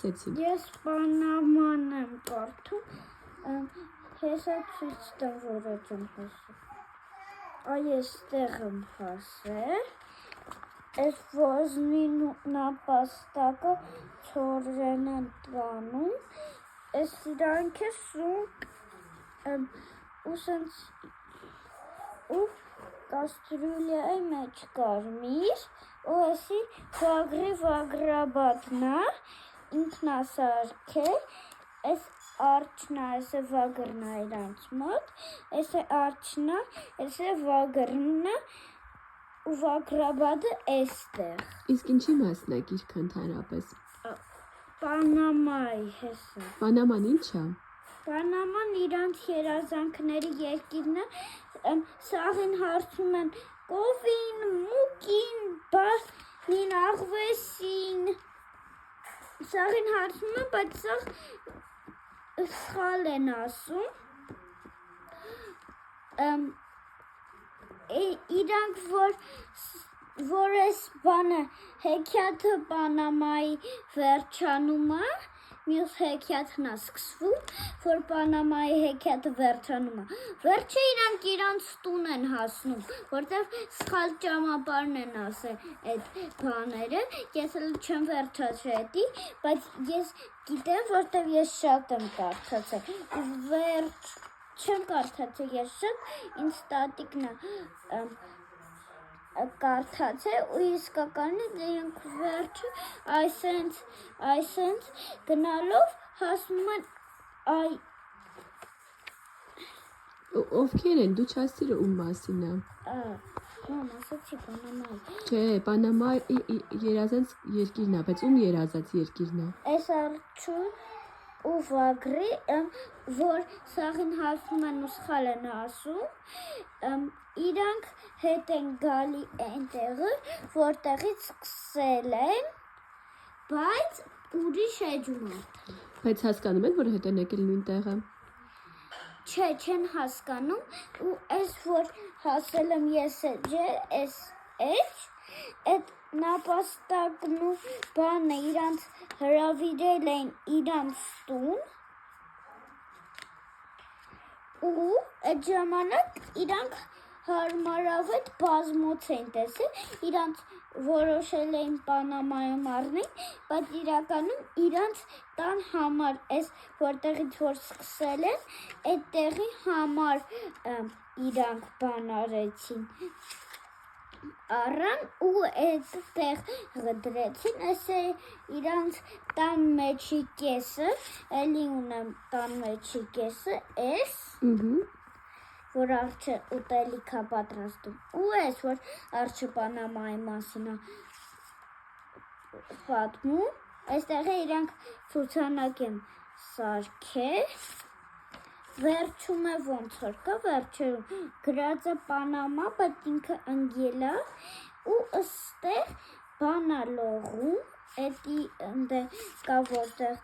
ասեցին։ Ես Պանաման եմ կարդում, հեսա ցույց տամ, որ այդ եմ հասել։ Այստեղ եմ հասել, այս ոզնի նապաստակը ցորեն են տանում, այս իրանք է սունկ ու սենց ու կաստրուլյայի մեջ կարմիր ու էսի վագրաբատնա ինքնասարք է, այս արջնա, այս է վագրնա իրանց մոտ, այս է արջնա, այս է վագրնա ու վագրաբատը էստեղ։ Իսկ ինչի մասն է գիրքը ընդհանրապես։ Պանամայի հեսա։ Պանաման ինչ է։ Պանաման իրանց երազանքների երկիրն է, սաղին հարցում են կովին, մուկին, բանին, աղվեսին, սաղին հարցում են, բայց սաղ սխալ են ասում, իրանք որ ես բանը հեքիաթը Պանամայի վերջանում է, մյուս հեքիաթն է սկսվում, որ Պանամայի հեքիաթը վերջանում է, վերջը իրանք իրանց տուն են հասնում, որտև սխալ ճամապարհն են ասել այդ բաները, ես էլ չեմ վերջացրել էդի, բայց ես գիտեմ, որտև ես շատ եմ կարդացել, չեմ կարդացել ես շատ, ինձ տատիկն է կարդացել ու իսկականից իրենք վերջը այսենց գնալով հասնում են Ովքեր են, դու չասիր ում մասին է։ Մամ, ասացի Պանամայի։ Չէ, Պանամայի երազած երկիրն է, բայց ում երազած երկիրն է։ Այս արջու ու վագրի, որ սաղին հասնում են ու սխալ են ասում, իրանք հետ են գալի այնտեղը, որտեղից սկսել են, բայց ուրիշ էջում է։ Բայց հասկանում են, որ հետ են եկել նույն տեղը։ Չէ, չեն հասկանում ու այս որ հասել եմ ես էջ, այդ նապաստակն ու բանը իրանց հրավիրել էին իրանց տուն ու այդ ժամանակ իրանք հարմարավետ բազմոց էին տեսել, իրանց որոշել էին Պանամայում առնել, բայց իրականում իրանց տան համար, այս որտեղից որ սկսել են, այդ տեղի համար իրանք բան արեցին, առան ու այդ տեղ դրեցին, այս է իրանց տան մեջի կեսը, էլի ունեմ տան մեջի կեսը, այս, որ արջը ուտելիք է պատրաստում, ու այս, որ արջը Պանամայի մասին է պատմում, այստեղ է իրանք ցուցանակ են սարքել, վերջում է ոնց որ կա, վերջերում գրած է Պանամա, բայց ինքը ընկել է, ու ըստեղ բան է լողում, էդի կա որտեղ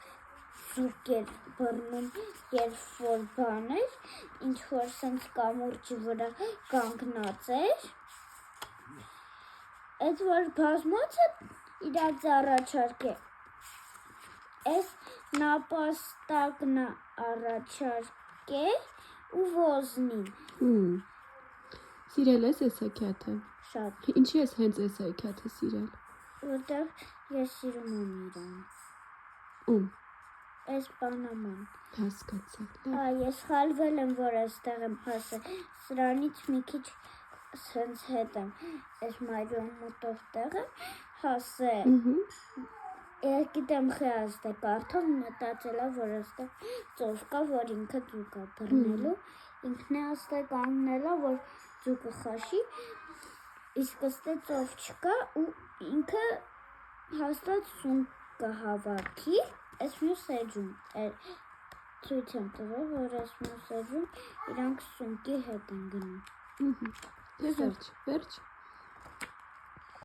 զուկ էր բռնում, երբ որ բան էր, ինչ որ սենց կամուրջի վրա կանգնած էր, այդ որ բազմոցը իրաց առաջարկել, այս նապաստակն առաջարկել ու ոզնին։ Սիրել ես այս հեքիաթը։ Շատ։ Ինչի ես հենց այս հեքիաթը սիրել։ Որտեղ ես սիրում եմ իրան։ Ում։ Այս Պանաման։ Հասկացա։ Ես խալվել եմ, որ այստեղ եմ հասել, սրանից մի քիչ սենց հետ եմ, այս մայրոն մոտով տեղը հասել։ Ես գիտեմ խեազդ է կարդով, մտածել է, որ այստեղ ծով կա, որ ինքը ձուկ է բռնելու, ինքն է այստեղ կանգնել է, որ ձուկը խաշի, իսկ այստեղ ծով չկա ու ինքը հաստատ սունկ կհավաքի, այս մյուս էջում, ցույց եմ տվել, որ այս մյուս էջում իրանք սունկի հետ են գնում։ Վերջ։